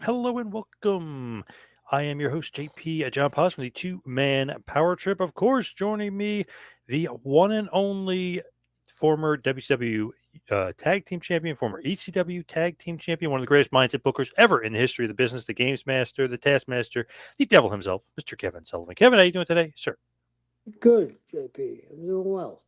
Hello and welcome. I am your host, JP John Paz from the Two Man Power Trip. Of course, joining me, the one and only former WCW Tag Team Champion, former ECW Tag Team Champion, one of the greatest mindset bookers ever in the history of the business, the Games Master, the Taskmaster, the Devil himself, Mr. Kevin Sullivan. Kevin, how you doing today, sir? Good, JP. I'm doing well.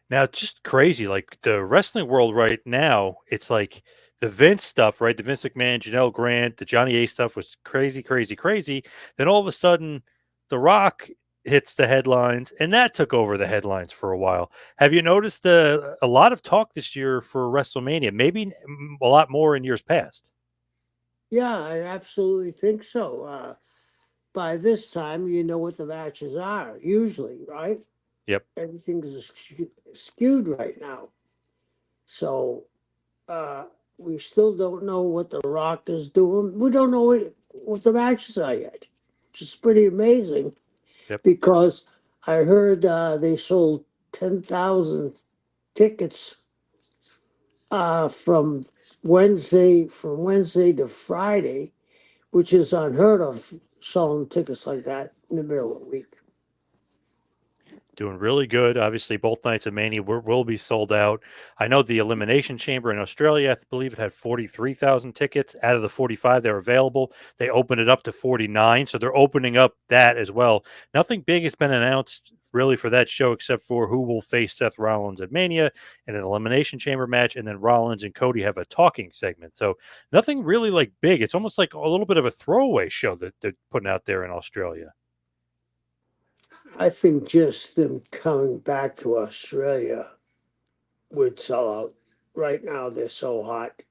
Now, it's just crazy. Like the wrestling world right now, it's like the Vince stuff, right? The Vince McMahon, Janelle Grant, the Johnny A stuff was crazy, crazy, crazy. Then all of a sudden, The Rock hits the headlines, and that took over the headlines for a while. Have you noticed a lot of talk this year for WrestleMania? Maybe a lot more in years past. Yeah, I absolutely think so. By this time, you know what the matches are, usually, right? Yep. Everything's skewed right now. So uh, we still don't know what The Rock is doing. We don't know what the matches are yet, which is pretty amazing Yep. because I heard they sold 10,000 tickets from Wednesday to Friday, which is unheard of, selling tickets like that in the middle of the week. Doing really good. Obviously, both nights of Mania will be sold out. I know the Elimination Chamber in Australia, I believe it had 43,000 tickets. Out of the 45 that were available, they opened it up to 49. So they're opening up that as well. Nothing big has been announced really for that show except for who will face Seth Rollins at Mania in an Elimination Chamber match. And then Rollins and Cody have a talking segment. So nothing really like big. It's almost like a little bit of a throwaway show that they're putting out there in Australia. I think just them coming back to Australia would sell out. Right now, they're so hot.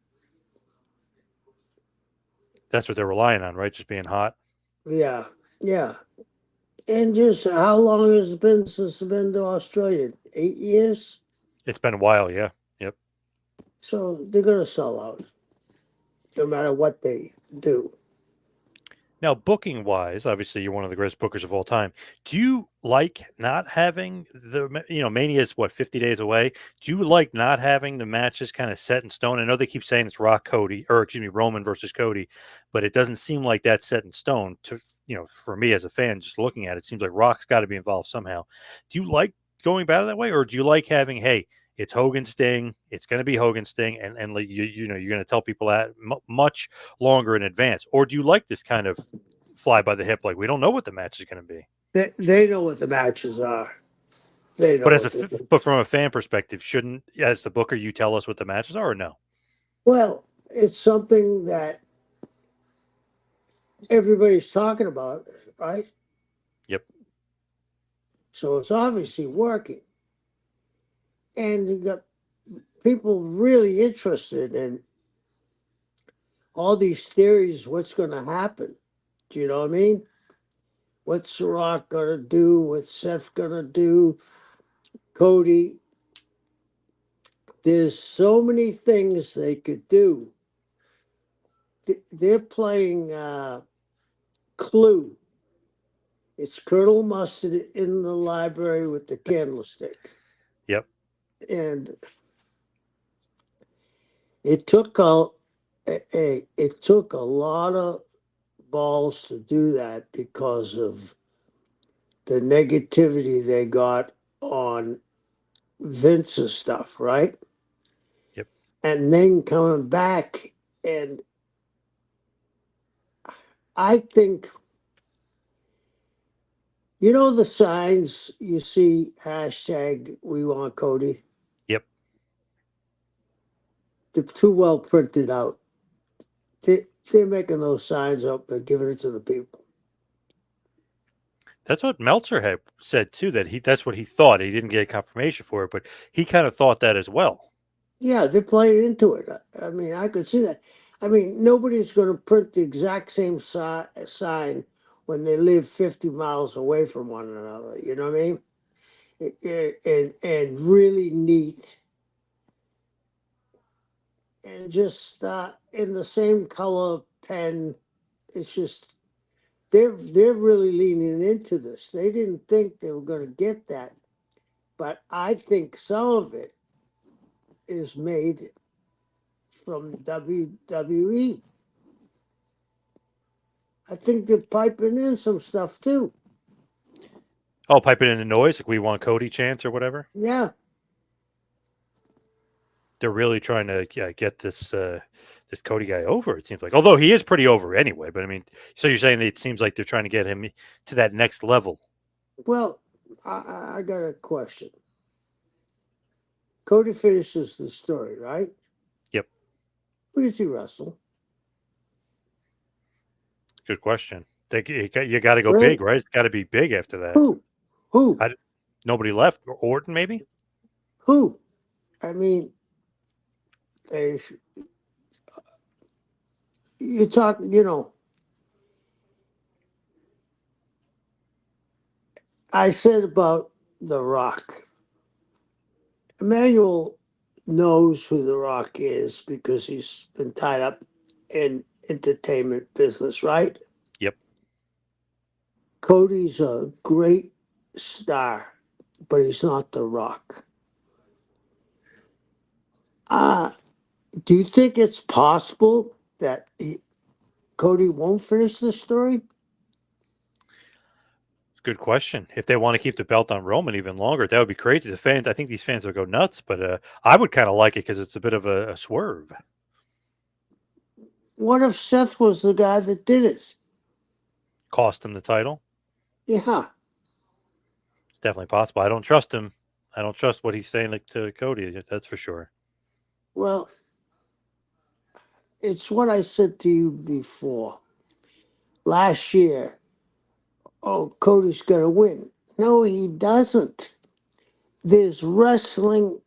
That's what they're relying on, right? Just being hot. Yeah, yeah. And just how long has it been since I've been to Australia? 8 years? It's been a while, yeah. Yep. So they're going to sell out no matter what they do. Now, booking wise, obviously you're one of the greatest bookers of all time. Do you like not having Mania is what 50 days away. Do you like not having the matches kind of set in stone? I know they keep saying it's Rock Cody or excuse me Roman versus Cody, but it doesn't seem like that's set in stone. For me as a fan, just looking at it, it seems like Rock's got to be involved somehow. Do you like going about it that way, or do you like having hey? It's Hogan Sting. It's going to be Hogan Sting, and like you're going to tell people that much longer in advance, or do you like this kind of fly by the hip? Like we don't know what the match is going to be. They know what the matches are. They know But as what they but from a fan perspective, shouldn't as the booker you tell us what the matches are or no? Well, it's something that everybody's talking about, right? Yep. So it's obviously working. And you got people really interested in all these theories, what's going to happen. Do you know what I mean? What's The Rock going to do? What's Seth going to do? Cody. There's so many things they could do. They're playing Clue. It's Colonel Mustard in the library with the candlestick. Yep. And it took it took a lot of balls to do that because of the negativity they got on Vince's stuff, right? Yep. And then coming back, and I think you know the signs you see hashtag we want Cody. Yep. They're too well printed out. They're making those signs up and giving it to the people. That's what Meltzer had said too. That's what he thought. He didn't get confirmation for it, but he kind of thought that as well. Yeah, they're playing into it. I mean, I could see that. I mean, nobody's going to print the exact same sign when they live 50 miles away from one another. You know what I mean? And really neat and just in the same color pen. It's just they're really leaning into this. They didn't think they were going to get that, but I think some of it is made from WWE. I think they're piping in some stuff too. Oh, piping in the noise like we want Cody chants or whatever. Yeah. They're really trying to get this Cody guy over. It seems like, although he is pretty over anyway. But I mean, so you're saying that it seems like they're trying to get him to that next level. Well, I got a question. Cody finishes the story, right? Yep, Who does he wrestle? good question. You got to go Right? big, right? It's got to be big after that. Who? Who? I, nobody left. Orton, maybe. Who? I mean, they, you talk, I said about The Rock. Emmanuel knows who The Rock is because he's been tied up in entertainment business, right? Yep. Cody's a great star, but he's not The Rock. Uh, do you think it's possible that Cody won't finish the story? Good question. If they want to keep the belt on Roman even longer, that would be crazy. The fans, I think these fans will go nuts, but I would kind of like it because it's a bit of a swerve. What if Seth was the guy that did it? Cost him the title. Yeah. It's definitely possible. I don't trust him. I don't trust what he's saying like, to Cody. That's for sure. Well, it's what I said to you before. Last year, oh, Cody's going to win. No, he doesn't. There's wrestling,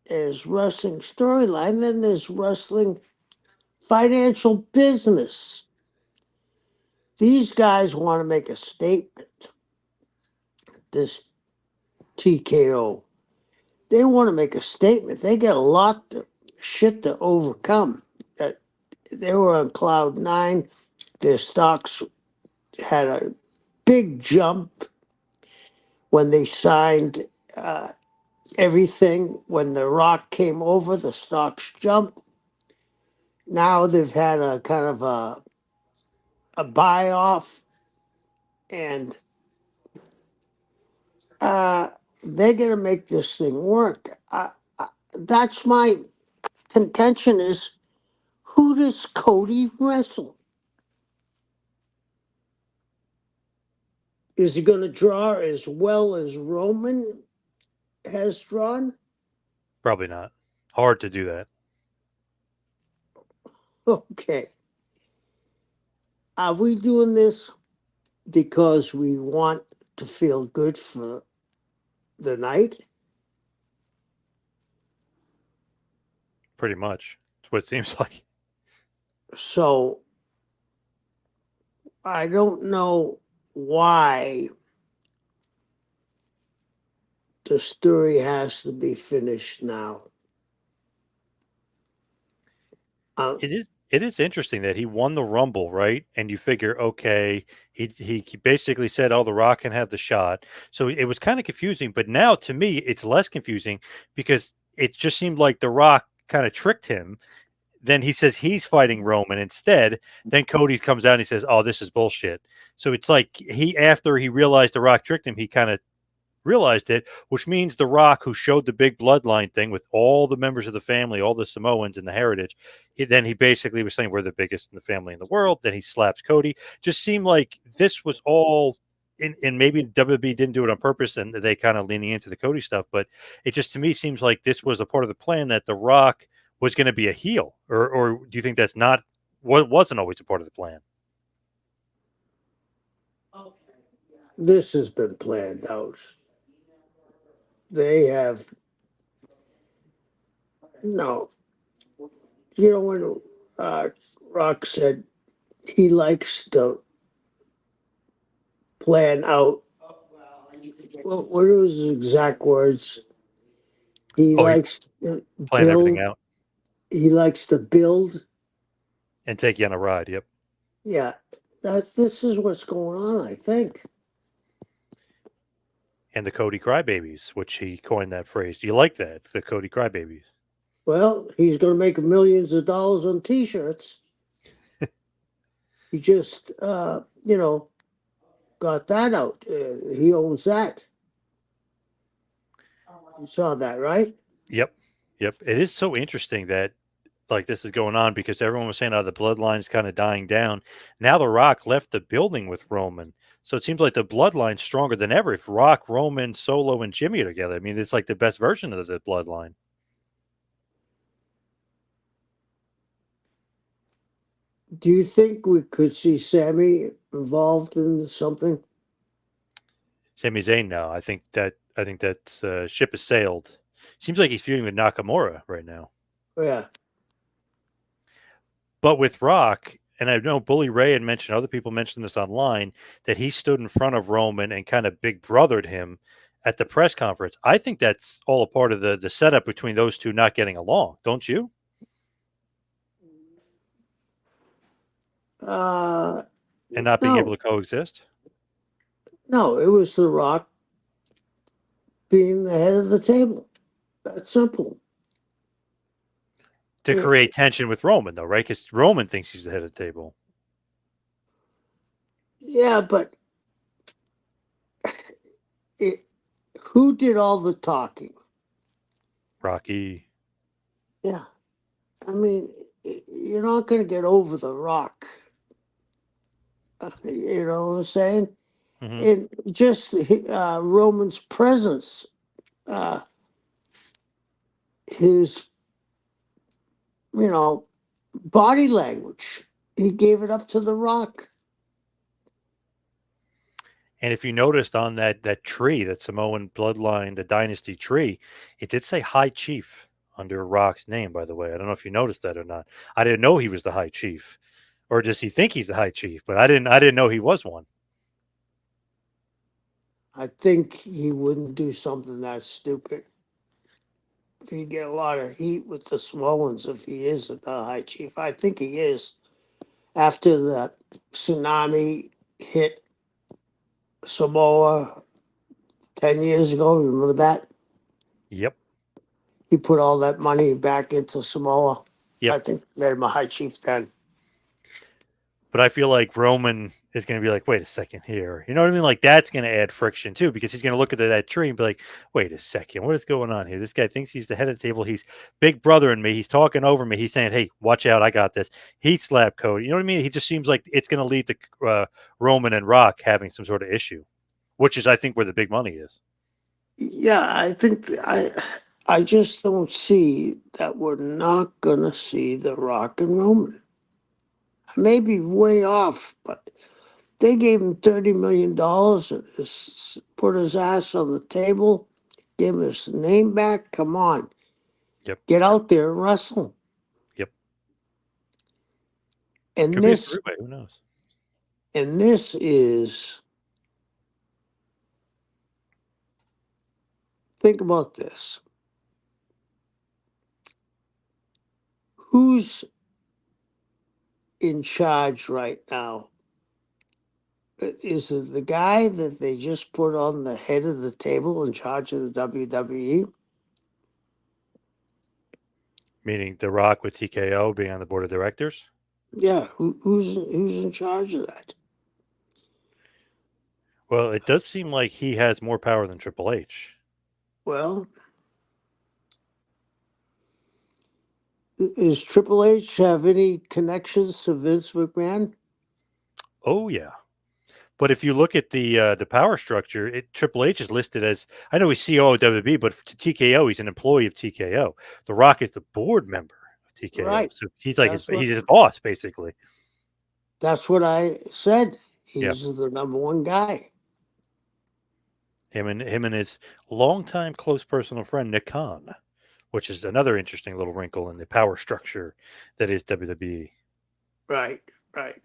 there's wrestling storyline, then there's wrestling financial business. These guys want to make a statement. This TKO, they want to make a statement. They got a lot of shit to overcome. That they were on cloud nine. Their stocks had a big jump when they signed everything. When The Rock came over, the stocks jumped. Now they've had a kind of a buy off, and uh, they're going to make this thing work. That's my contention: is who does Cody wrestle? Is he going to draw as well as Roman has drawn? Probably not. Hard to do that. Okay. Are we doing this because we want to feel good for the night? Pretty much. That's what it seems like. So I don't know why the story has to be finished now. Uh, It is interesting that he won the Rumble, right? And you figure, okay, he basically said, "Oh, The Rock can have the shot." So it was kind of confusing, but now to me, it's less confusing because it just seemed like The Rock kind of tricked him. Then he says he's fighting Roman instead. Then Cody comes out and he says, "Oh, this is bullshit." So it's like after he realized The Rock tricked him, he kind of realized it, which means The Rock, who showed the big bloodline thing with all the members of the family, all the Samoans and the heritage, he basically was saying we're the biggest in the family in the world. Then he slaps Cody. Just seemed like this was all. And maybe WWE didn't do it on purpose, and they kind of leaning into the Cody stuff. But it just to me seems like this was a part of the plan that The Rock was going to be a heel, or do you think that's not what wasn't always a part of the plan? this has been planned out. They have no. When Rock said he likes to plan out. What are his exact words? He Oh, he's likes to planning everything build. out He likes to build. and take you on a ride. Yep. Yeah, this is what's going on. I think. And the Cody Crybabies, which he coined that phrase. Do you like that? The Cody Crybabies. Well, he's going to make millions of dollars on T-shirts. He just, got that out. He owns that. You saw that, right? Yep. Yep. It is so interesting that like this is going on because everyone was saying, "Oh, the bloodline's kind of dying down." Now The Rock left the building with Roman, so it seems like the bloodline's stronger than ever. If Rock, Roman, Solo, and Jimmy are together, I mean, it's like the best version of the bloodline. Do you think we could see Sammy involved in something? Sami Zayn now, I think that ship has sailed. Seems like he's feuding with Nakamura right now. Yeah. But with Rock, and I know Bully Ray and mentioned other people mentioned this online that he stood in front of Roman and kind of big brothered him at the press conference. I think that's all a part of the setup between those two not getting along, don't you? Uh, And not being no, able to coexist no, it was The Rock being the head of the table. That's simple. to create tension with Roman, though, right? Because Roman thinks he's the head of the table. Yeah, but it, who did all the talking? Rocky. Yeah. I mean, you're not going to get over The Rock. You know what I'm saying? Hmm. And just Roman's presence, uh, his, you know, body language, he gave it up to The Rock. And if you noticed on that tree, that Samoan bloodline, the dynasty tree, it did say High Chief under Rock's name. By the way, I don't know if you noticed that or not. I didn't know he was the High Chief, or does he think he's the High Chief? But I didn't know he was one. I think he wouldn't do something that stupid. He'd get a lot of heat with the Samoans if he is the high chief. I think he is. After the tsunami hit Samoa 10 years ago, remember that? Yep, He put all that money back into Samoa. yep. I think made him a high chief then. But I feel like Roman is going to be like, wait a second here. You know what I mean? Like that's going to add friction too, because he's going to look at that tree and be like, wait a second, what is going on here? This guy thinks he's the head of the table. He's big brother in me. He's talking over me. He's saying, hey, watch out. I got this. He slapped Cody. You know what I mean? He just seems like it's going to lead to Roman and Rock having some sort of issue, which is, I think, where the big money is. Yeah, I just don't see that we're not gonna see the Rock and Roman. I may be way off, but they gave him $30 million and put his ass on the table, give him his name back. Come on, Yep. get out there and wrestle. Yep. And Could be a this, three-way. Who knows? and this is, think about this. Who's in charge right now? Is it the guy that they just put on the head of the table in charge of the WWE? Meaning The Rock with TKO being on the board of directors. Yeah, who's in charge of that? Well, it does seem like he has more power than Triple H. Well, does Triple H have any connections to Vince McMahon? Oh yeah. But if you look at the power structure, Triple H is listed as, I know he's CEO of WWE, but to TKO he's an employee of TKO. The Rock is the board member of TKO, Right. so he's like That's what he's his boss basically. that's what I said. Yeah, He's the number one guy. him and his longtime close personal friend Nick Khan, which is another interesting little wrinkle in the power structure that is WWE. Right, right.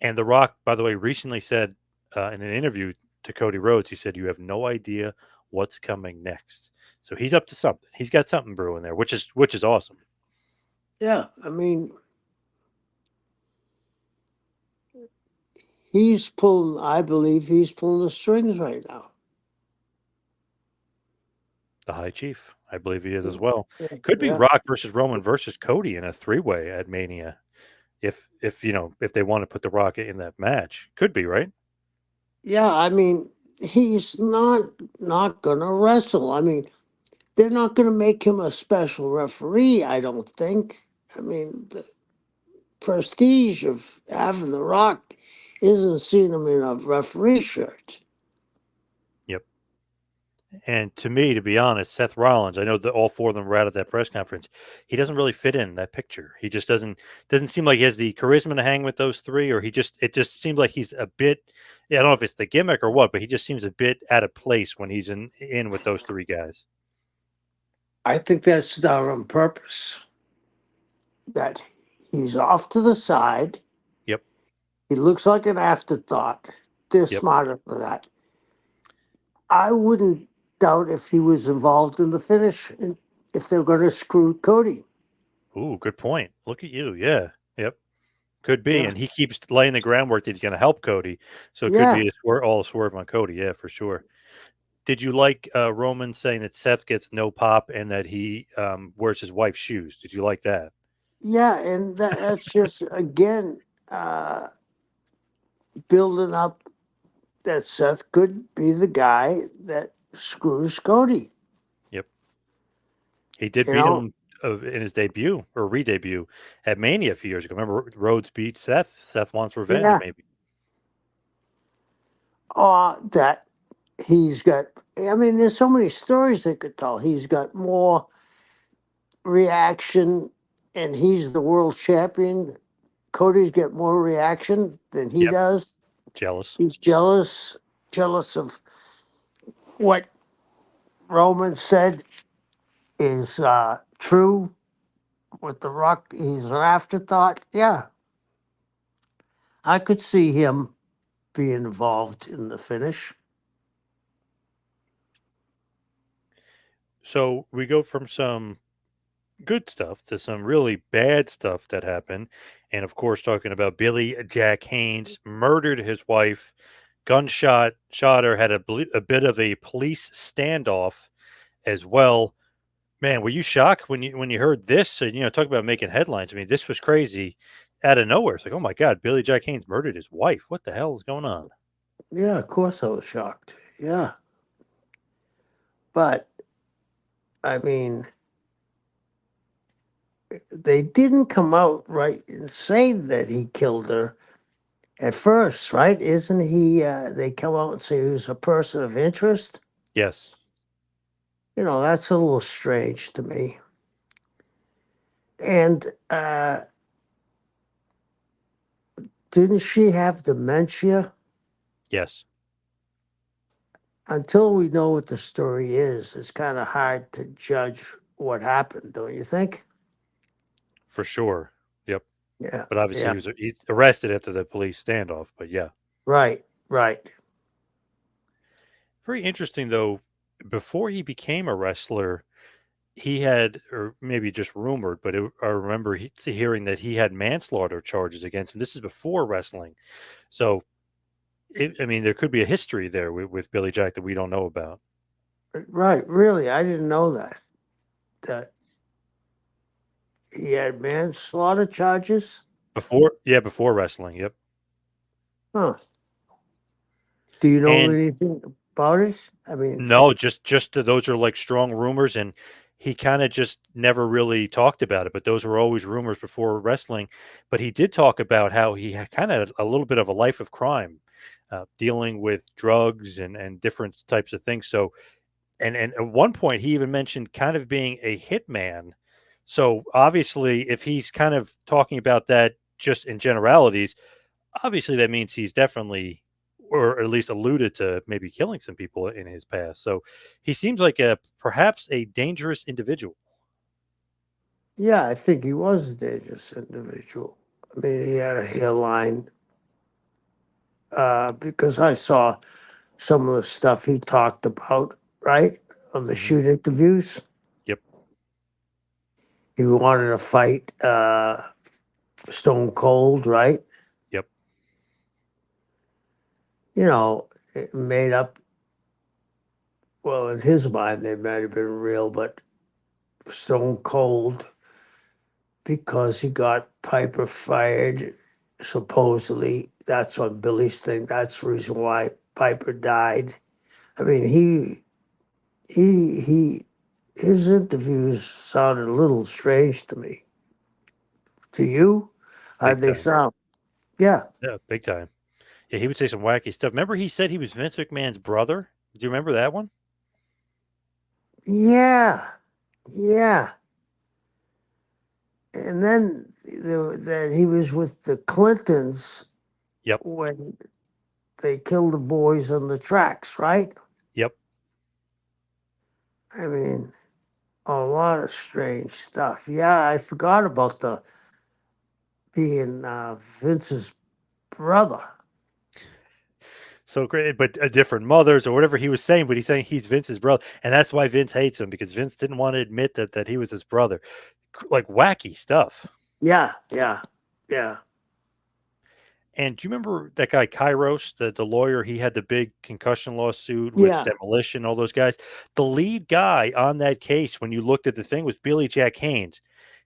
And The Rock, by the way, recently said in an interview to Cody Rhodes, he said, "You have no idea what's coming next." So he's up to something. He's got something brewing there, which is awesome. Yeah, I mean, he's pulling. I believe he's pulling the strings right now. The High Chief, I believe he is as well. Yeah, Could be yeah. Rock versus Roman versus Cody in a three-way at Mania. if if they want to put the Rock in that match. Could be, right? Yeah, I mean, he's not gonna wrestle. I mean, they're not gonna make him a special referee, I don't think. I mean, the prestige of having The Rock isn't seeing him in a referee shirt. Yep. And to me, to be honest, Seth Rollins, I know that all four of them were out at that press conference. He doesn't really fit in that picture. He just doesn't seem like he has the charisma to hang with those three, or it just seems like he's a bit. Yeah, I don't know if it's the gimmick or what, but he just seems a bit out of place when he's in with those three guys. I think that's done on purpose. That he's off to the side. Yep. He looks like an afterthought. They're Yep. smarter for that. I wouldn't doubt if he was involved in the finish and if they're going to screw Cody. Ooh, good point. Look at you. Yeah. Yep. Could be, Yeah. and he keeps laying the groundwork that he's going to help Cody, so it could Yeah. be all a swerve on Cody. Yeah, for sure. Did you like Roman saying that Seth gets no pop and that he wears his wife's shoes? Did you like that? Yeah. And that's just, again, uh, building up that Seth could be the guy that screws Cody. Yep. He did You beat know? him in his debut or re-debut at Mania a few years ago. Remember, Rhodes beat Seth. Seth wants revenge, Yeah. maybe. That he's got, I mean, there's so many stories they could tell. He's got more reaction and he's the world champion. Cody's got more reaction than he Yep. does. Jealous. He's jealous of what Roman said is true with The Rock. He's an afterthought. Yeah, I could see him being involved in the finish. So we go from some good stuff to some really bad stuff that happened. And of course, talking about Billy Jack Haynes murdered his wife, shot her, had a bit of a police standoff as well. Man, were you shocked when you heard this? And talk about making headlines. I mean, this was crazy out of nowhere. It's like, oh my God, Billy Jack Haynes murdered his wife. What the hell is going on? Yeah, of course I was shocked. Yeah, but I mean, they didn't come out right and say that he killed her at first, right? Isn't he? They come out and say he was a person of interest. Yes, That's a little strange to me. And didn't she have dementia? yes, Until we know what the story is, it's kind of hard to judge what happened, don't you think? for sure. Yep. Yeah, But obviously, yeah, he arrested after the police standoff. But yeah, right, right, very interesting though. Before he became a wrestler, he had, or maybe just rumored, but I remember hearing that he had manslaughter charges against him. This is before wrestling, so I mean, there could be a history there with Billy Jack that we don't know about. right. Really, I didn't know that. That he had manslaughter charges. Before wrestling. Yep. Huh? Do you know And anything about it? I mean, no, just those are like strong rumors, and he kind of just never really talked about it. But those were always rumors before wrestling. But he did talk about how he had kind of a little bit of a life of crime, dealing with drugs and different types of things. So, and at one point he even mentioned kind of being a hitman. So obviously, if he's kind of talking about that just in generalities, obviously that means he's definitely, or at least alluded to, maybe killing some people in his past. So he seems like a perhaps a dangerous individual. yeah, I think he was a dangerous individual. I mean, he had a hairline. Because I saw some of the stuff he talked about, right, on the Hmm. shoot interviews. Yep. He wanted to fight Stone Cold, right? Yep. It made up. Well, in his mind, they might have been real, but Stone Cold because he got Piper fired. Supposedly, that's on Billy's thing. That's the reason why Piper died. I mean, he, his interviews sounded a little strange to me. To you, Big how'd they time. sound? Yeah, Yeah, big time. Yeah, he would say some wacky stuff. Remember, he said he was Vince McMahon's brother. Do you remember that one? yeah, yeah. And then that he was with the Clintons Yep. when they killed the boys on the tracks, right? Yep. I mean, a lot of strange stuff. Yeah, I forgot about the being Vince's brother. So great, but a different mothers or whatever he was saying. But he's saying he's Vince's brother, and that's why Vince hates him because Vince didn't want to admit that he was his brother. Like wacky stuff. Yeah, yeah, yeah, And do you remember that guy Kairos, the lawyer? He had the big concussion lawsuit with yeah, Demolition, all those guys. The lead guy on that case, when you looked at the thing, was Billy Jack Haynes.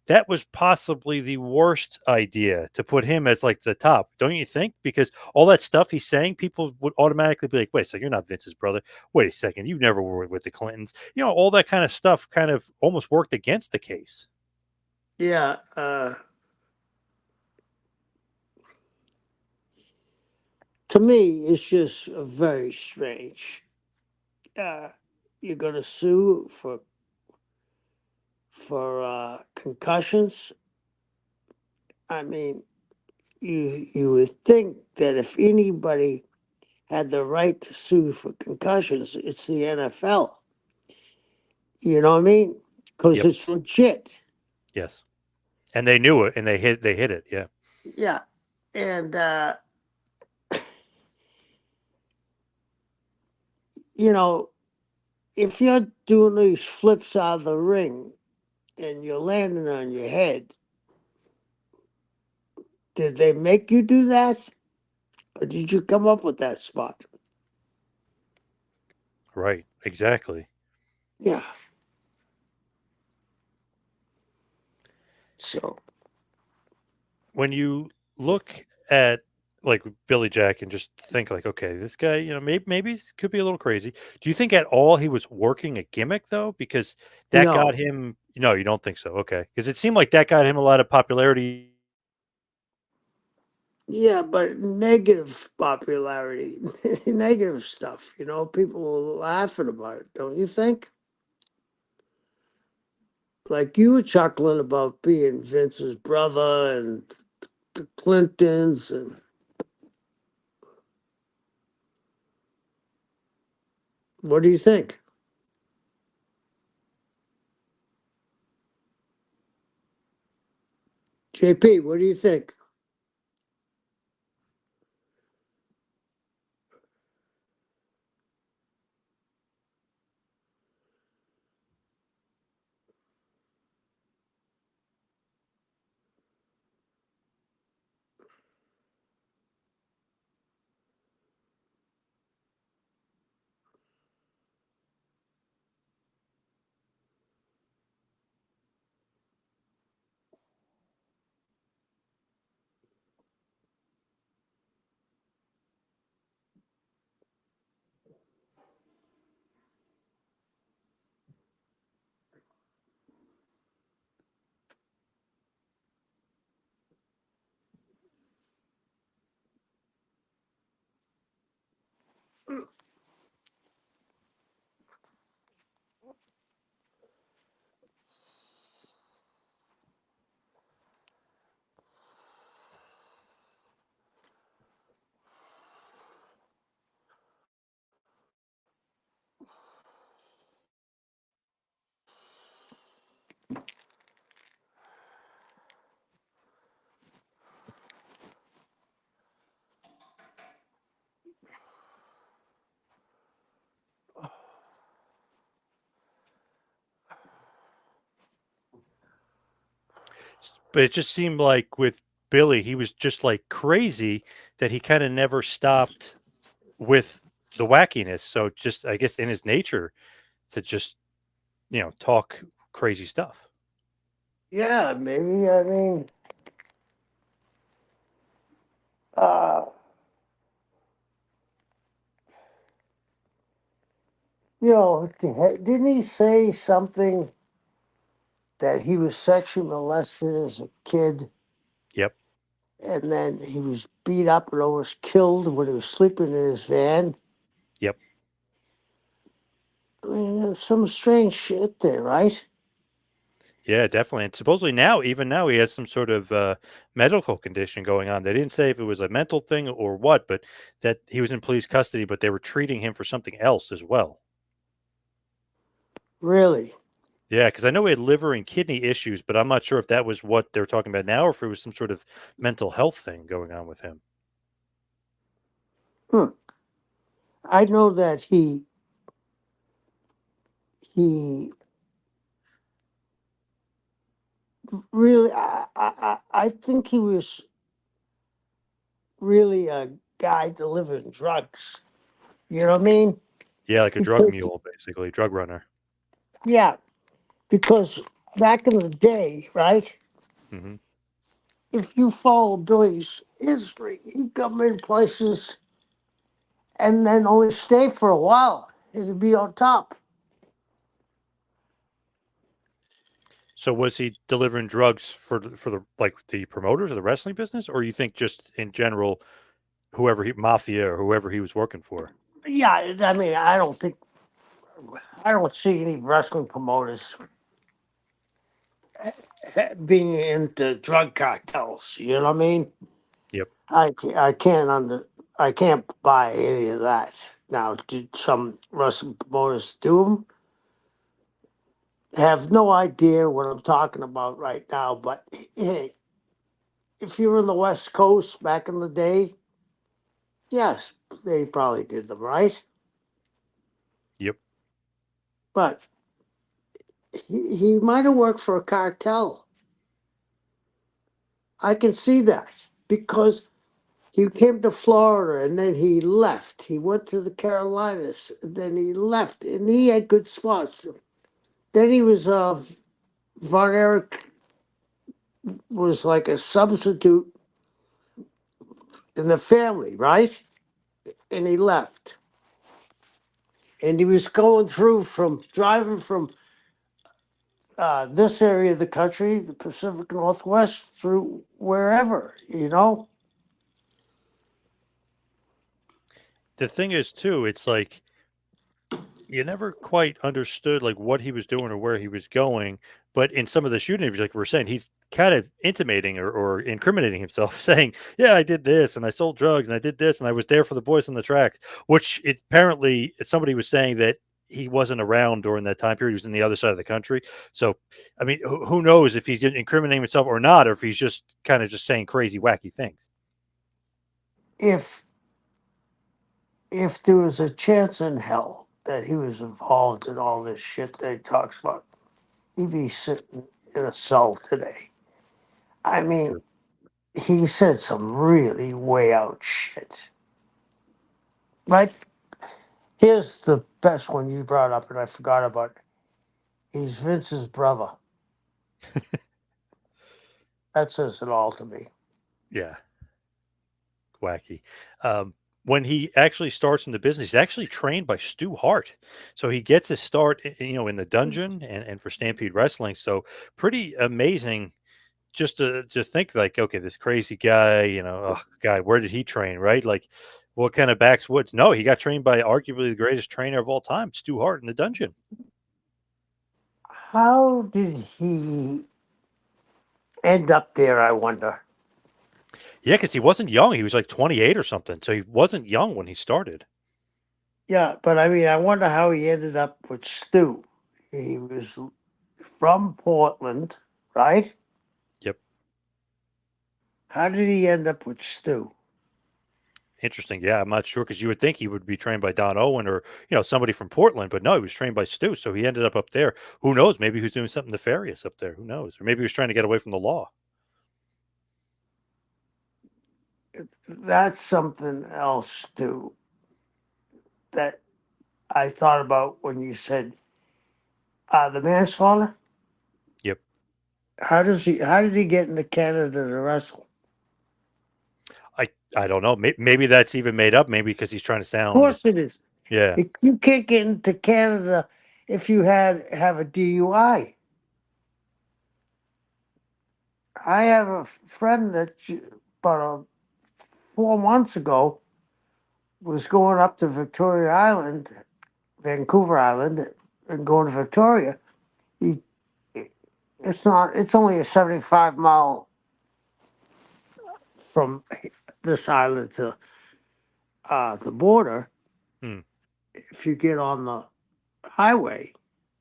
That was possibly the worst idea to put him as like the top, don't you think? Because all that stuff he's saying, people would automatically be like, wait a second, you're not Vince's brother. Wait a second, you never were with the Clintons. You know, all that kind of stuff kind of almost worked against the case. yeah. To me, it's just very strange. Uh, you're gonna sue for concussions. I mean, you would think that if anybody had the right to sue for concussions, it's the NFL. You know what I mean? Because Yep. it's legit. Yes. And they knew it and they hit it. Yeah. Yeah, and you know, if you're doing these flips out of the ring and you're landing on your head, did they make you do that, or did you come up with that spot? Right. Exactly. Yeah. So When you look at like Billy Jack and just think like, okay, this guy, maybe he could be a little crazy. Do you think at all he was working a gimmick though? Because that got no. him. No, you don't think so? Okay, because it seemed like that got him a lot of popularity. Yeah, but negative popularity, negative stuff. You know, people were laughing about it. Don't you think? Like you were chuckling about being Vince's brother and the Clintons, and what do you think, JP? What do you think? But it just seemed like with Billy, he was just like crazy that he kind of never stopped with the wackiness. So just I guess in his nature to just talk crazy stuff. Yeah, maybe. I mean, uh, didn't he say something that he was sexually molested as a kid, Yep. and then he was beat up and almost killed when he was sleeping in his van? Yep. I mean, there's some strange shit there, right? Yeah, definitely. And supposedly now, even now, he has some sort of medical condition going on. They didn't say if it was a mental thing or what, but that he was in police custody, but they were treating him for something else as well. Really? Yeah, because I know he had liver and kidney issues, but I'm not sure if that was what they were talking about now or if it was some sort of mental health thing going on with him. Hmm. I know that he really. I think he was really a guy delivering drugs. You know what I mean? Yeah, like a drug Because mule, basically, drug runner. yeah, because back in the day, right? Hmm. If you follow Billy's history, he'd come in places and then only stay for a while and he'd be on top. So was he delivering drugs for the like the promoters of the wrestling business, or you think just in general, whoever he mafia or whoever he was working for? Yeah, I mean, I don't see any wrestling promoters being into drug cartels. You know what I mean? Yep. I can't I can't buy any of that. Now, did some wrestling promoters do them? Have no idea what I'm talking about right now, but hey, if you were in the West Coast back in the day, yes, they probably did them right. Yep. But he might have worked for a cartel. I can see that because he came to Florida and then he left. He went to the Carolinas and then he left and he had good spots. Then he was Von Erich was like a substitute in the family, right? And he left. And he was going through from driving from this area of the country, the Pacific Northwest, through wherever, you know? The thing is, too, it's like you never quite understood like what he was doing or where he was going. But in some of the shooting interviews, like we are saying, he's kind of intimating or incriminating himself, saying, "Yeah, I did this, and I sold drugs, and I did this, and I was there for the boys on the tracks." Which it, apparently somebody was saying that he wasn't around during that time period; he was in the other side of the country. So, I mean, who knows if he's incriminating himself or not, or if he's just kind of just saying crazy, wacky things. If if there was a chance in hell that he was involved in all this shit that he talks about, he'd be sitting in a cell today. I mean, True. he said some really way out shit. Right? Here's the best one you brought up, and I forgot about it. He's Vince's brother. That says it all to me. Yeah. Wacky. When he actually starts in the business, he's actually trained by Stu Hart. So he gets his start, in the dungeon and for Stampede Wrestling. So pretty amazing just to just think like, okay, this crazy guy, oh, guy, where did he train, right? Like, what kind of backwoods? No, he got trained by arguably the greatest trainer of all time, Stu Hart in the dungeon. How did he end up there, I wonder? Yeah, because he wasn't young. He was like 28 or something. So he wasn't young when he started. Yeah, but I mean, I wonder how he ended up with Stu. He was from Portland, right? Yep. How did he end up with Stu? Interesting. Yeah, I'm not sure because you would think he would be trained by Don Owen or somebody from Portland, but no, he was trained by Stu. So he ended up there. Who knows? Maybe he was doing something nefarious up there. Who knows? Or maybe he was trying to get away from the law. That's something else too that I thought about when you said the manslaughter. Yep. How did he get into Canada to wrestle? I I don't know. Maybe that's even made up. Maybe because he's trying to Of sound. course it is. Yeah. You can't get into Canada if you have a DUI. I have a friend that about 4 months ago was going up to Victoria Island, Vancouver Island, and going to Victoria. He, it's not. It's only a 75 mile from this island to the border. Hmm. If you get on the highway,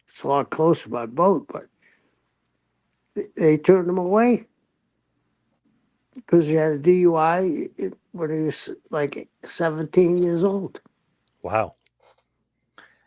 it's a lot closer by boat, but they turned him away because he had a DUI when he was like 17 years old. Wow.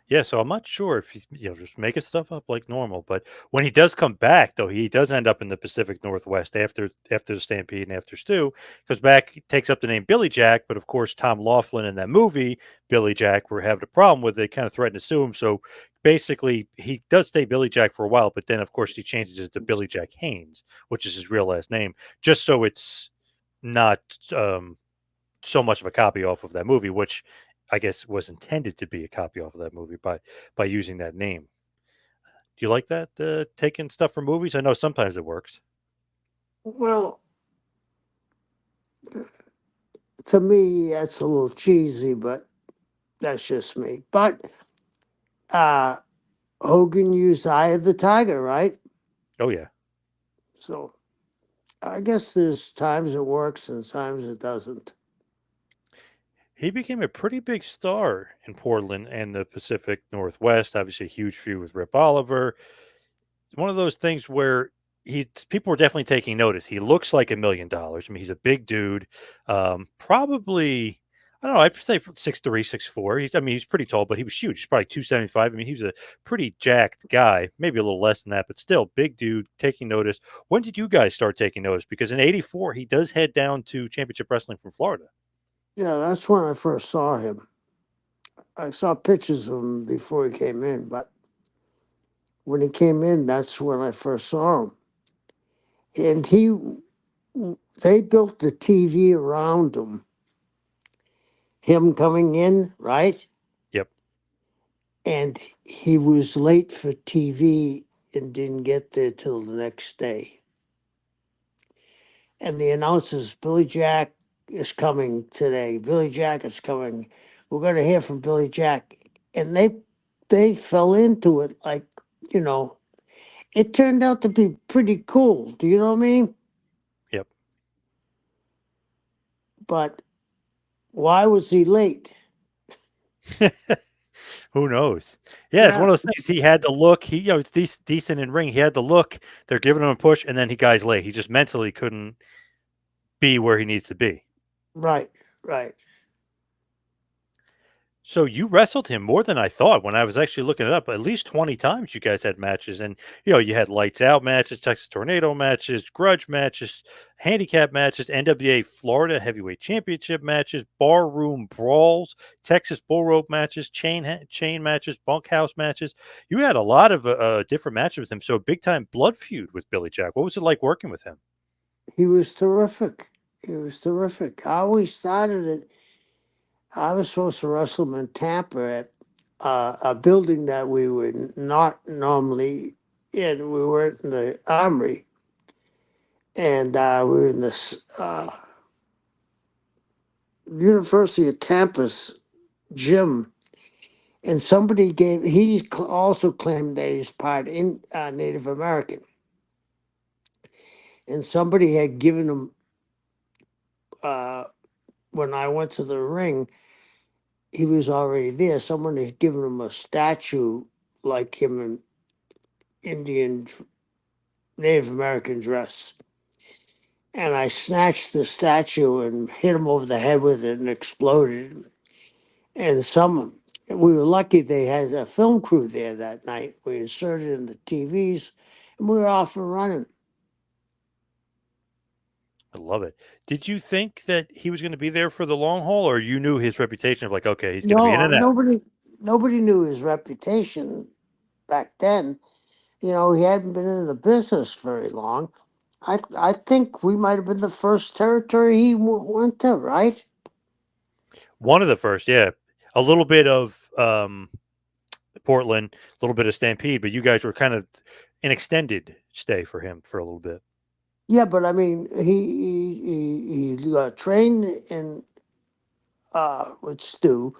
Yeah, so I'm not sure if he's just making stuff up like normal, but when he does come back, though, he does end up in the Pacific Northwest after the Stampede and after Stu. Comes back, he takes up the name Billy Jack, but of course Tom Laughlin in that movie, Billy Jack, were having a problem with it, kind of threatened to sue him. So basically, he does stay Billy Jack for a while, but then of course he changes it to Billy Jack Haynes, which is his real last name, just so it's not so much of a copy off of that movie, which I guess was intended to be a copy off of that movie by using that name. Do you like that taking stuff from movies? I know sometimes it works. Well, to me, that's a little cheesy, but that's just me. But uh, Hogan used Eye of the Tiger, right? Oh yeah, So I guess there's times it works and times it doesn't. he became a pretty big star in Portland and the Pacific Northwest. Obviously, a huge feud with Rip Oliver. One of those things where he people were definitely taking notice. He looks like $1 million. I mean, he's a big dude. Probably, I don't know. I'd say 6'3", 6'4". I mean, he's pretty tall, but he was huge. He's probably 275. I mean, he was a pretty jacked guy. Maybe a little less than that, but still, big dude taking notice. When did you guys start taking notice? Because in '84, he does head down to Championship Wrestling from Florida. Yeah, that's when I first saw him. I saw pictures of him before he came in, but when he came in, that's when I first saw him. And they built the TV around him coming in, right? Yep. And he was late for TV and didn't get there till the next day. And the announcers, Billy Jack is coming today. Billy Jack is coming. We're going to hear from Billy Jack. And they fell into it like, you know, it turned out to be pretty cool. Do you know what I mean? Yep. But why was he late? Who knows? Yeah, it's one Yeah, of those things. He had the look. It's decent in ring. He had the look. They're giving him a push, and then he guy's late. He just mentally couldn't be where he needs to be. right, right. So you wrestled him more than I thought when I was actually looking it up. At least 20 times you guys had matches. And, you had lights out matches, Texas Tornado matches, grudge matches, handicap matches, NWA Florida heavyweight championship matches, barroom brawls, Texas bull rope matches, chain matches, bunkhouse matches. You had a lot of different matches with him. So big time blood feud with Billy Jack. What was it like working with him? He was terrific. He was terrific. I always started it. I was supposed to wrestle him in Tampa at a building that we would not normally in. We were in the Armory, and we were in this University of Tampa's gym. And somebody also claimed that he's part in Native American, and somebody had given him uh, when I went to the ring. He was already there. Someone had given him a statue like him in Indian Native American dress. And I snatched the statue and hit him over the head with it and exploded. And we were lucky they had a film crew there that night. We inserted in the TVs and we were off and running. I love it. Did you think that he was going to be there for the long haul, or you knew his reputation of like, okay, he's going to be No, in and out? nobody knew his reputation back then. He hadn't been in the business very long. I think we might have been the first territory he went to, right? One of the first, yeah. A little bit of Portland, a little bit of Stampede, but you guys were kind of an extended stay for him for a little bit. Yeah, but I mean, he got trained in with Stu,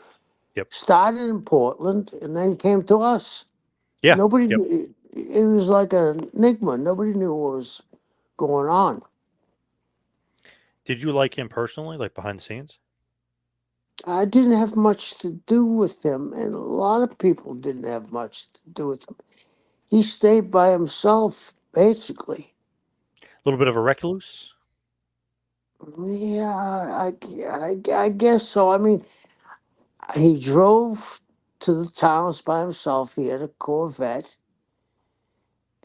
Yep. started in Portland, and then came to us. Yeah. Nobody, Yep. it was like an enigma. Nobody knew what was going on. Did you like him personally, like behind the scenes? I didn't have much to do with him, and a lot of people didn't have much to do with him. He stayed by himself, basically. A little bit of a recluse? Yeah, I guess so. I mean, he drove to the towns by himself. He had a Corvette,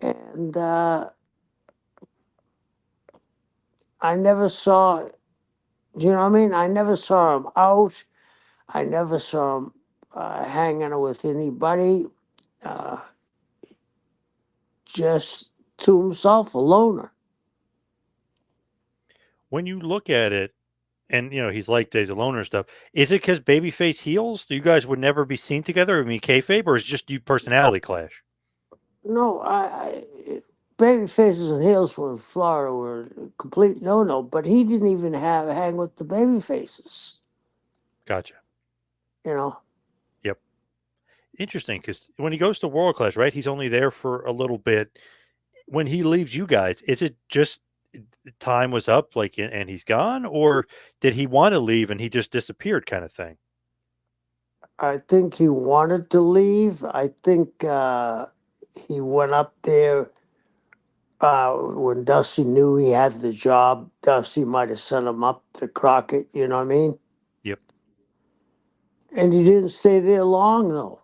and I never saw. Do you know what I mean? I never saw him out. I never saw him hanging with anybody. Uh, just to himself, a loner. When you look at it, and he's like Days Alone and stuff. Is it because babyface heels? You guys would never be seen together? I mean, kayfabe, or is it just you personality clash? No, baby faces and heels were in Florida were a complete no no. But he didn't even have hang with the baby faces. Gotcha. You know. Yep. Interesting, because when he goes to World Class, right? He's only there for a little bit. When he leaves you guys, is it just time was up, like, and he's gone, or did he want to leave and he just disappeared, kind of thing? I think he wanted to leave. I think he went up there when Dusty knew he had the job. Dusty might have sent him up to Crockett. You know what I mean? Yep. And he didn't stay there long though.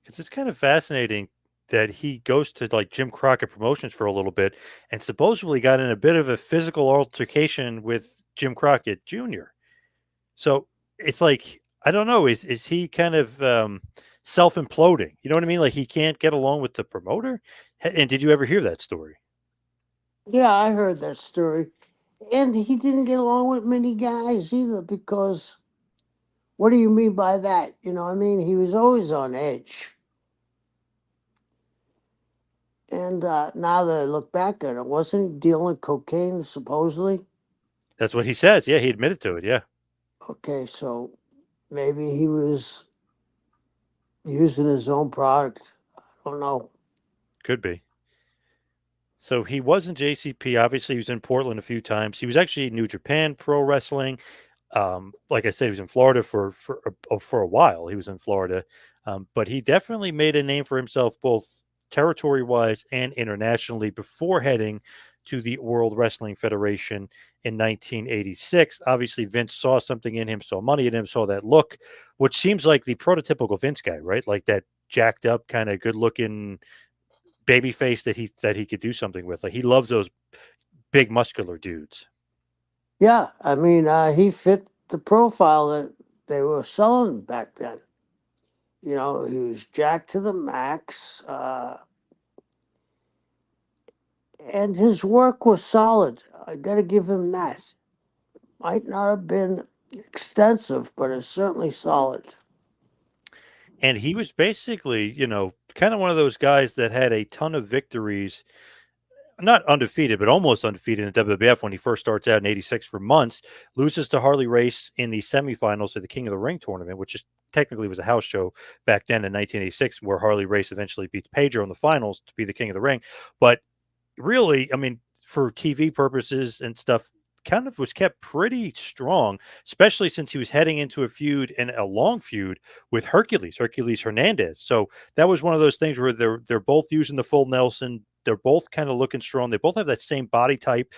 Because it's kind of fascinating that he goes to like Jim Crockett Promotions for a little bit and supposedly got in a bit of a physical altercation with Jim Crockett Jr. So it's like, I don't know, is he kind of self imploding? You know what I mean? Like he can't get along with the promoter? And did you ever hear that story? Yeah, I heard that story. And he didn't get along with many guys either because what do you mean by that? You know, what I mean, he was always on edge. And now that I look back at it, wasn't he dealing cocaine supposedly? That's what he says. Yeah, he admitted to it. Yeah, Okay, so maybe he was using his own product. I don't know. could be. So he was in JCP. Obviously, he was in Portland a few times. He was actually in New Japan Pro Wrestling. Like I said, he was in Florida for a while. He was in Florida, but he definitely made a name for himself both territory wise and internationally before heading to the World Wrestling Federation in 1986. Obviously, Vince saw something in him, saw money in him, saw that look, which seems like the prototypical Vince guy, right? Like that jacked up, kind of good looking baby face that he could do something with. Like he loves those big muscular dudes. Yeah, I mean, he fit the profile that they were selling back then. You know, he was jacked to the max, and his work was solid. I got to give him that. Might not have been extensive, but it's certainly solid. And he was basically, kind of one of those guys that had a ton of victories, not undefeated, but almost undefeated in WWF when he first starts out in 86 for months, loses to Harley Race in the semifinals of the King of the Ring tournament, which is technically was a house show back then in 1986, where Harley Race eventually beats Pedro in the finals to be the King of the Ring. But really, I mean, for TV purposes and stuff, kind of was kept pretty strong, especially since he was heading into a feud and a long feud with Hercules Hernandez. So that was one of those things where they're both using the full Nelson. They're both kind of looking strong. They both have that same body type,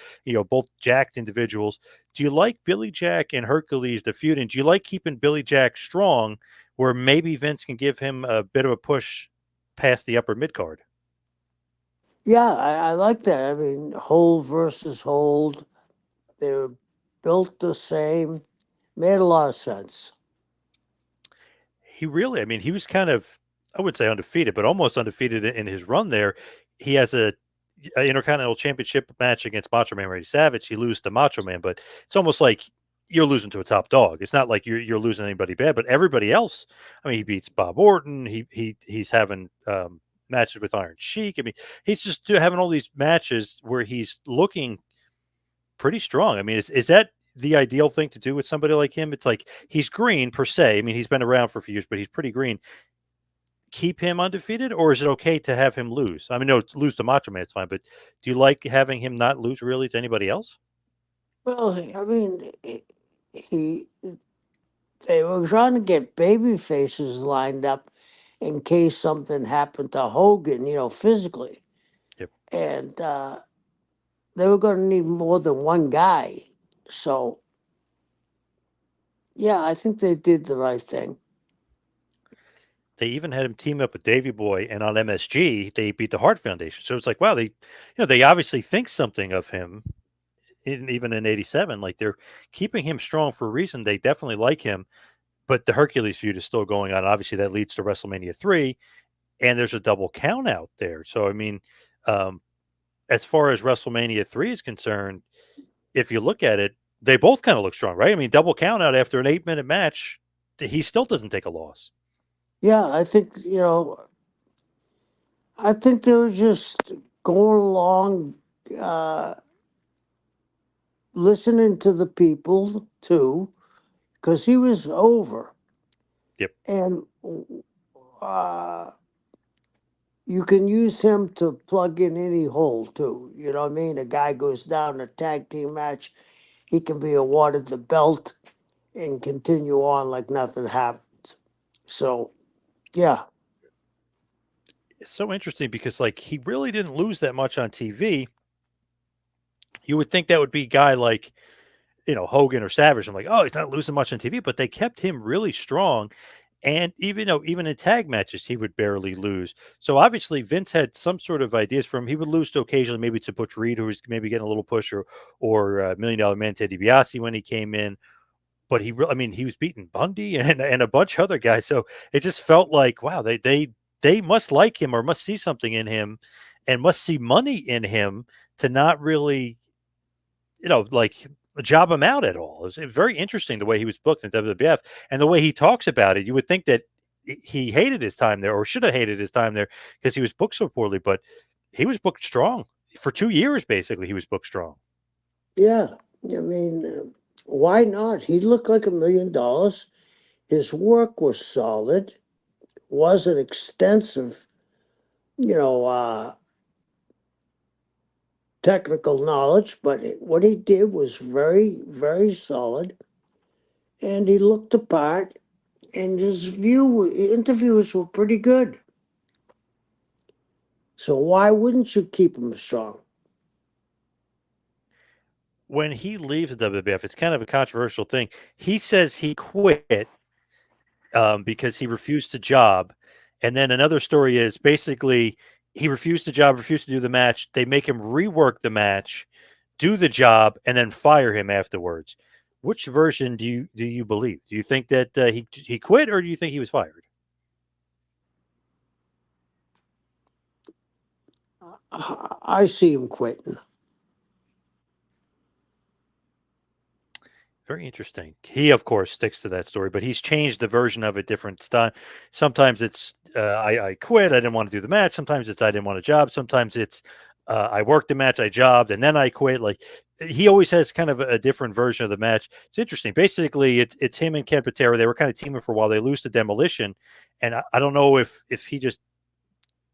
both jacked individuals. Do you like Billy Jack and Hercules, the feud? And do you like keeping Billy Jack strong where maybe Vince can give him a bit of a push past the upper mid card? Yeah, I like that. I mean, hold versus hold. They were built the same. Made a lot of sense. I mean, he was kind of I would say undefeated, but almost undefeated in his run there. He has a Intercontinental Championship match against Macho Man Randy Savage. He loses to Macho Man, but it's almost like you're losing to a top dog. It's not like you're losing anybody bad, but everybody else. I mean, he beats Bob Orton. He's having matches with Iron Sheik. I mean, he's just having all these matches where he's looking pretty strong. I mean, is that the ideal thing to do with somebody like him? It's like he's green per se. I mean, he's been around for a few years, but he's pretty green. Keep him undefeated, or is it okay to have him lose? I mean, no, lose to Macho Man, it's fine, but do you like having him not lose really to anybody else? Well, I mean, he they were trying to get baby faces lined up in case something happened to Hogan, physically. Yep. And they were going to need more than one guy. So, yeah, I think they did the right thing. They even had him team up with Davy Boy, and on MSG, they beat the Hart Foundation. So it's like, wow, they obviously think something of him, even in '87. Like they're keeping him strong for a reason. They definitely like him, but the Hercules feud is still going on. Obviously, that leads to WrestleMania 3, and there's a double count out there. So, I mean, um, as far as WrestleMania 3 is concerned, if you look at it, they both kind of look strong, right? I mean, double count out after an 8-minute match, he still doesn't take a loss. Yeah, I think they were just going along, uh, listening to the people too, because he was over. Yep. And uh, you can use him to plug in any hole too. You know what I mean? A guy goes down a tag team match, he can be awarded the belt and continue on like nothing happened. So, yeah, It's so interesting because like he really didn't lose that much on TV. You would think that would be a guy like, Hogan or Savage. I'm like, oh, he's not losing much on TV, but they kept him really strong. And even though even in tag matches, he would barely lose. So obviously Vince had some sort of ideas for him. He would lose to occasionally, maybe to Butch Reed, who was maybe getting a little push, or Million Dollar Man Ted DiBiase when he came in. But I mean, he was beating Bundy and a bunch of other guys. So it just felt like, wow, they must like him or must see something in him, and must see money in him to not really, like job him out at all. It was very interesting the way he was booked in WWF and the way he talks about it. You would think that he hated his time there or should have hated his time there because he was booked so poorly, but he was booked strong for 2 years. Basically, he was booked strong. yeah. I mean, why not? He looked like $1 million. His work was solid, wasn't extensive, you know, uh, technical knowledge, but what he did was very, very solid. And he looked the part, and his interviews were pretty good. So why wouldn't you keep him strong? When he leaves the WWF, it's kind of a controversial thing. He says he quit because he refused to job. And then another story is basically he refused to job, refused to do the match. They make him rework the match, do the job, and then fire him afterwards. Which version do you believe? Do you think that he quit, or do you think he was fired? I see him quitting. Very interesting. He, of course, sticks to that story, but he's changed the version of it different time. Sometimes it's I quit. I didn't want to do the match. Sometimes it's I didn't want a job. Sometimes it's I worked the match, I jobbed, and then I quit. Like he always has kind of a different version of the match. It's interesting. Basically, it's him and Ken Patera. They were kind of teaming for a while. They lose to Demolition, and I don't know if he just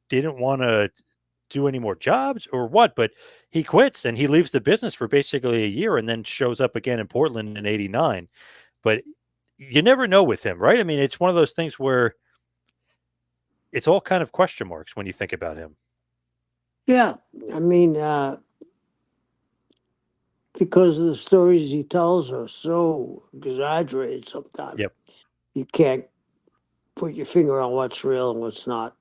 didn't want to do any more jobs or what, but he quits and he leaves the business for basically a year and then shows up again in Portland in '89. But you never know with him, right? I mean, it's one of those things where it's all kind of question marks when you think about him. Yeah, I mean, because the stories he tells are so exaggerated sometimes. Yep. You can't put your finger on what's real and what's not.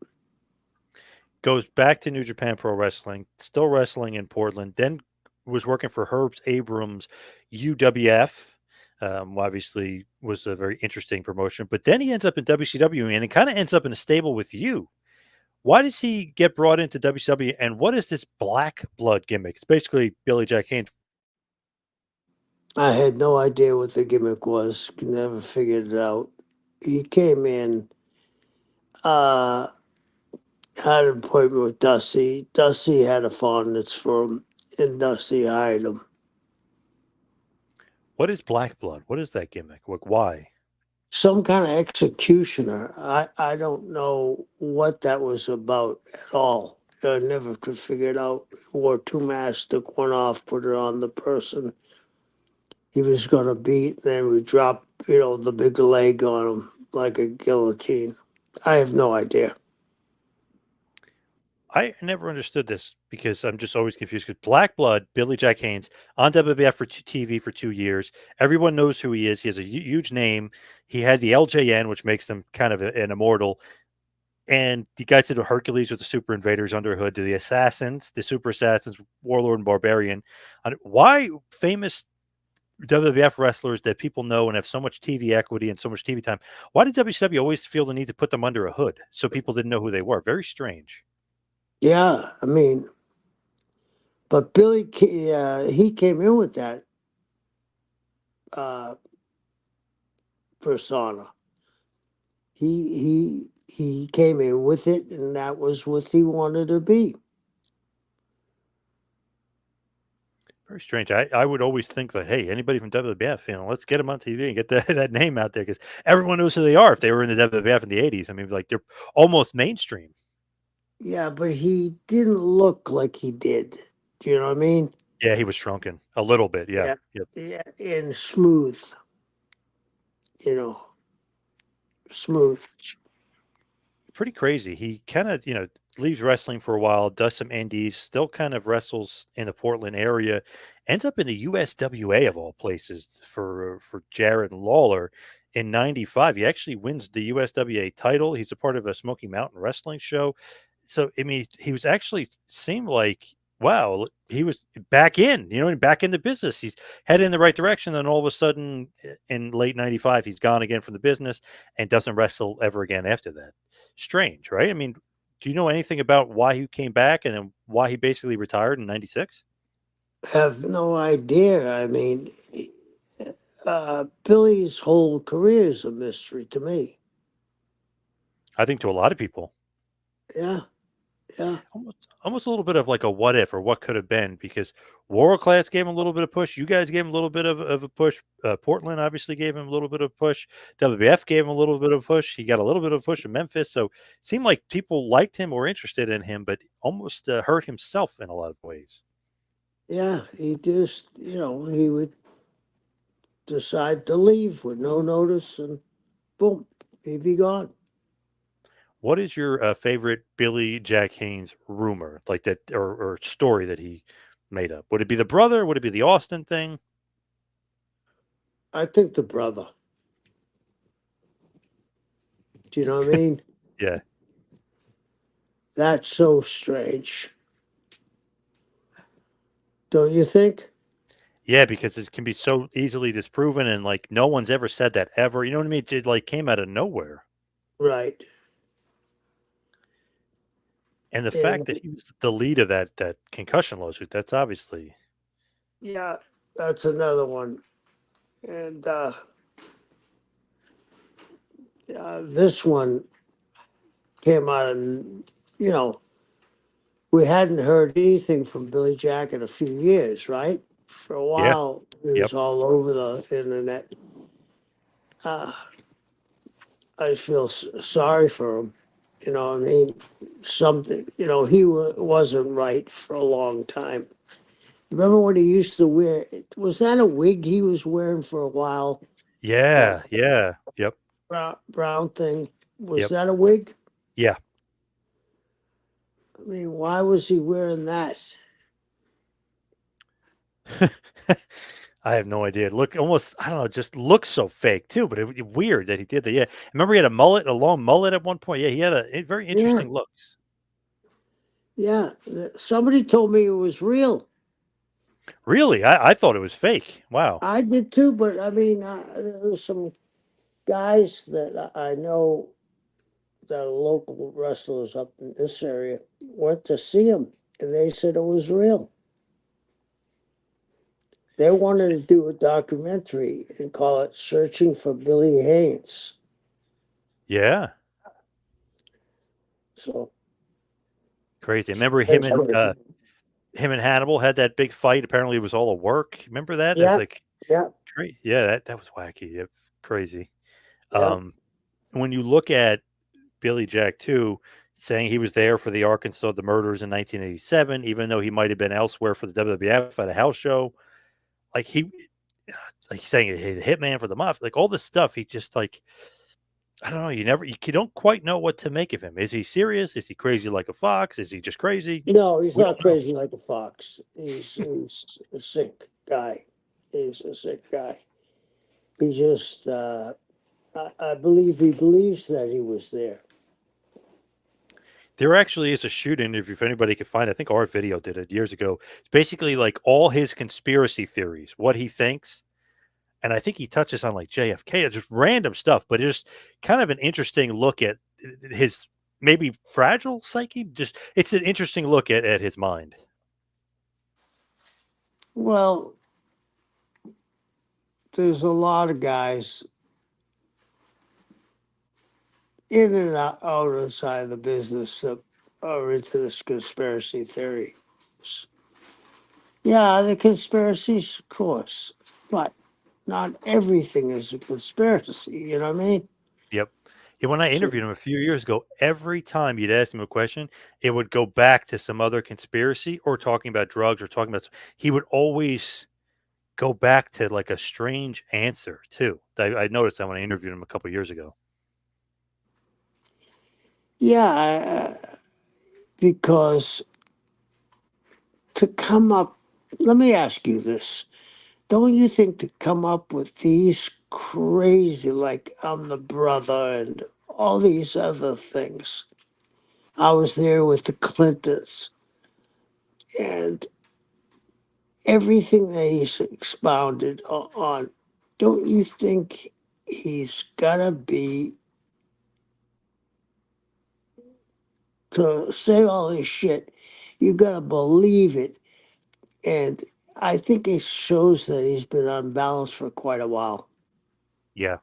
Goes back to New Japan Pro Wrestling, still wrestling in Portland, then was working for Herbs Abrams UWF. Obviously, was a very interesting promotion. But then he ends up in WCW, and it kind of ends up in a stable with you. Why does he get brought into WCW, and what is this black blood gimmick? It's basically Billy Jack Haynes. I had no idea what the gimmick was. Never figured it out. He came in, uh, had an appointment with Dusty. Dusty had a fondness for him, and Dusty hired him. What is black blood? What is that gimmick? Like, why? Some kind of executioner. I don't know what that was about at all. I never could figure it out. He wore two masks, took one off, put it on the person he was going to beat, then we drop, the big leg on him like a guillotine. I have no idea. I never understood this because I'm just always confused. Because Black Blood, Billy Jack Haynes on WWF for TV for 2 years. Everyone knows who he is. He has a huge name. He had the LJN, which makes him kind of an immortal. And the guys did a Hercules with the Super Invaders under hood, to the Assassins, the Super Assassins, Warlord and Barbarian. Why famous WWF wrestlers that people know and have so much TV equity and so much TV time? Why did WCW always feel the need to put them under a hood so people didn't know who they were? Very strange. Yeah, I mean, but he came in with that uh, persona. He came in with it, and that was what he wanted to be. Very strange. I would always think that, hey, anybody from WWF, let's get them on TV and get that name out there because everyone knows who they are if they were in the WWF in the 80s. I mean, like they're almost mainstream. Yeah, but he didn't look like he did. Do you know what I mean? Yeah, he was shrunken a little bit. Yeah. Yeah, Yep. yeah, and smooth. You know, smooth. Pretty crazy. He kind of, leaves wrestling for a while, does some indies, still kind of wrestles in the Portland area, ends up in the USWA of all places for Jared Lawler in '95. He actually wins the USWA title. He's a part of a Smoky Mountain wrestling show. So I mean, he was actually seemed like wow, he was back in, back in the business. He's headed in the right direction. Then all of a sudden, in late '95, he's gone again from the business and doesn't wrestle ever again after that. Strange, right? I mean, do you know anything about why he came back and then why he basically retired in '96? Have no idea. I mean, Billy's whole career is a mystery to me. I think to a lot of people, Yeah, yeah, almost a little bit of like a what if or what could have been because World Class gave him a little bit of push. You guys gave him a little bit of a push. Portland obviously gave him a little bit of push. WWF gave him a little bit of push. He got a little bit of push in Memphis. So it seemed like people liked him or interested in him, but almost hurt himself in a lot of ways. yeah. He just, he would decide to leave with no notice, and boom, he'd be gone. What is your favorite Billy Jack Haynes rumor, like that, or story that he made up? Would it be the brother? Would it be the Austin thing? I think the brother. Do you know what I mean? Yeah, That's so strange. Don't you think? yeah, because it can be so easily disproven, and like no one's ever said that ever. You know what I mean? It like came out of nowhere, Right. and the fact And that he was the lead of that concussion lawsuit, that's obviously yeah, that's another one. And this one came out, and you know, we hadn't heard anything from Billy Jack in a few years, right? For a yeah, while, he yep, was all over the internet. Uh, I feel sorry for him. You know, what I mean, something. He wasn't right for a long time. Remember when he used to wear? Was that a wig he was wearing for a while? That yeah, yeah, yep, brown thing. Was yep, that a wig? yeah. I mean, why was he wearing that? I have no idea. Look, almost I don't know, just looks so fake too. But weird that he did that. Yeah, remember he had a mullet, a long mullet at one point. Yeah, he had a very Yeah, interesting looks. yeah. Somebody told me it was real. Really? I thought it was fake. Wow. I did too, but I mean, there was some guys that I know that are local wrestlers up in this area went to see him, and they said it was real. They wanted to do a documentary and call it "Searching for Billy Haynes." Yeah. So Crazy. I remember they said, him and Hannibal had that big fight. Apparently it was all a work. Remember that? It was "Yeah, like yeah, yeah, that was wacky. Crazy. yeah." Um, when you look at Billy Jack too, saying he was there for the Arkansas the murders in 1987, even though he might have been elsewhere for the WWF at a house show. Like like saying he hit hitman for the mafia, like all this stuff. He just like I don't know. You don't quite know what to make of him. Is he serious? Is he crazy like a fox? Is he just crazy? No, he's We not don't know. crazy like a fox. He's a sick guy. He's a sick guy. He just, I believe he believes that he was there. There actually is a shoot interview if anybody could find. I think our video did it years ago. It's basically like all his conspiracy theories, what he thinks, and I think he touches on like JFK, just random stuff, but it's just kind of an interesting look at his maybe fragile psyche. Just it's an interesting look at his mind. Well, there's a lot of guys in and outside of the business that are into this conspiracy theory. Yeah, the conspiracies, of course, but not everything is a conspiracy. You know what I mean? Yep. Yeah, when I So, interviewed him a few years ago, every time you'd ask him a question, it would go back to some other conspiracy or talking about drugs or talking about. He would always go back to like a strange answer too. I noticed that when I interviewed him a couple years ago. yeah, because to come up, let me ask you this. Don't you think to come up with these crazy, like I'm the brother and all these other things? I was there with the Clintons and everything that he's expounded on. Don't you think he's gotta be to say all this shit? You gotta believe it, and I think it shows that he's been unbalanced for quite a while. Yeah.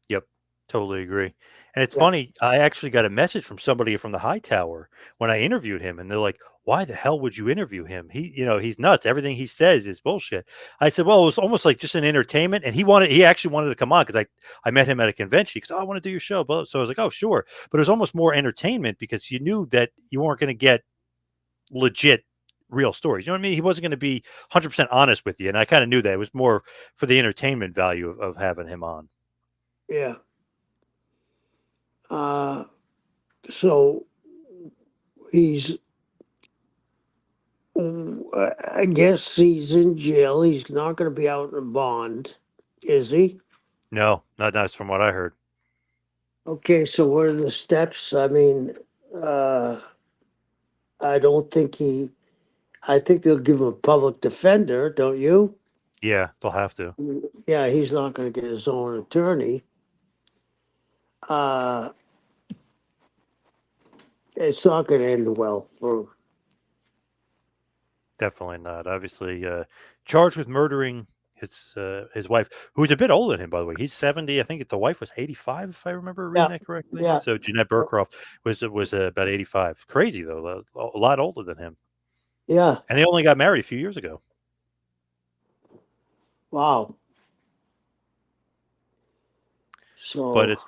Yep. Totally agree. And it's Yeah. funny, I actually got a message from somebody from the high tower when I interviewed him, and they're like, "Why the hell would you interview him? He's nuts. Everything he says is bullshit." I said, "Well, it was almost like just an entertainment." And he actually wanted to come on because I met him at a convention. He goes, "Oh, I want to do your show." So I was like, "Oh, sure." But it was almost more entertainment because you knew that you weren't going to get legit real stories. You know what I mean? He wasn't going to be 100% honest with you. And I kind of knew that it was more for the entertainment value of having him on. Yeah. Uh, so he's, I guess he's in jail. He's not going to be out in bond, is he? No, not that's from what I heard. Okay, so what are the steps? I mean, uh, I don't think he, I think they'll give him a public defender, don't you? Yeah, they'll have to. Yeah, he's not going to get his own attorney. Uh, it's not going to end well for, Definitely not. Obviously, charged with murdering his wife, who's a bit older than him, by the way. He's 70. I think the wife was 85, if I remember reading yeah, that correctly. yeah, So Jeanette Burcroft was about 85. Crazy though, a lot older than him, yeah. and they only got married a few years ago. Wow. But So, it's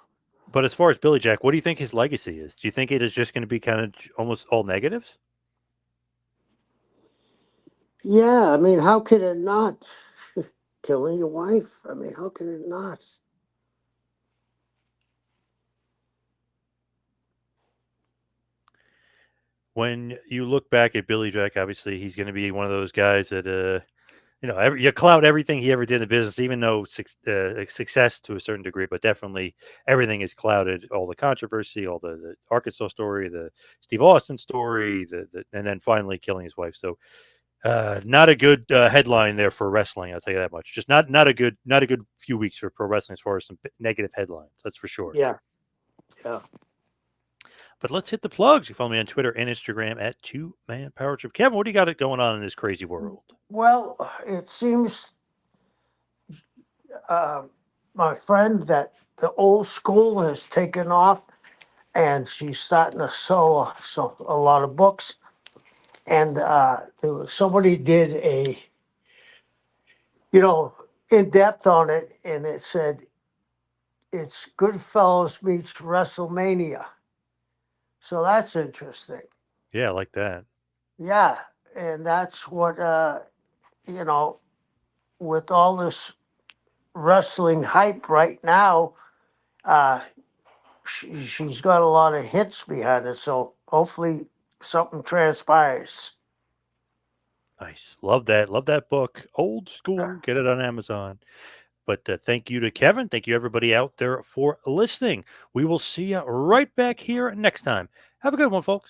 but as far as Billy Jack, what do you think his legacy is? Do you think it is just going to be kind of almost all negatives? yeah, I mean, how can it not? Killing your wife? I mean, how can it not? When you look back at Billy Jack, obviously he's going to be one of those guys that you cloud everything he ever did in the business, even though success to a certain degree, but definitely everything is clouded. All the controversy, all the Arkansas story, the Steve Austin story, and then finally killing his wife. So Not a good headline there for wrestling. I'll tell you that much. Just not a good few weeks for pro wrestling as far as some negative headlines. That's for sure. Yeah. Yeah. But let's hit the plugs. You follow me on Twitter and Instagram at 2Man Power Trip. Kevin, what do you got going on in this crazy world? Well, it seems my friend that the old school has taken off, and she's starting to sell a lot of books. And somebody did a, in depth on it, and it said it's Goodfellas meets WrestleMania. So that's interesting. Yeah, I like that. Yeah, and that's what you know, with all this wrestling hype right now, uh, she's got a lot of hits behind it. So hopefully something transpires. Nice. Love that. Love that book. Old school. Get it on Amazon. But thank you to Kevin. Thank you, everybody out there, for listening. We will see you right back here next time. Have a good one, folks.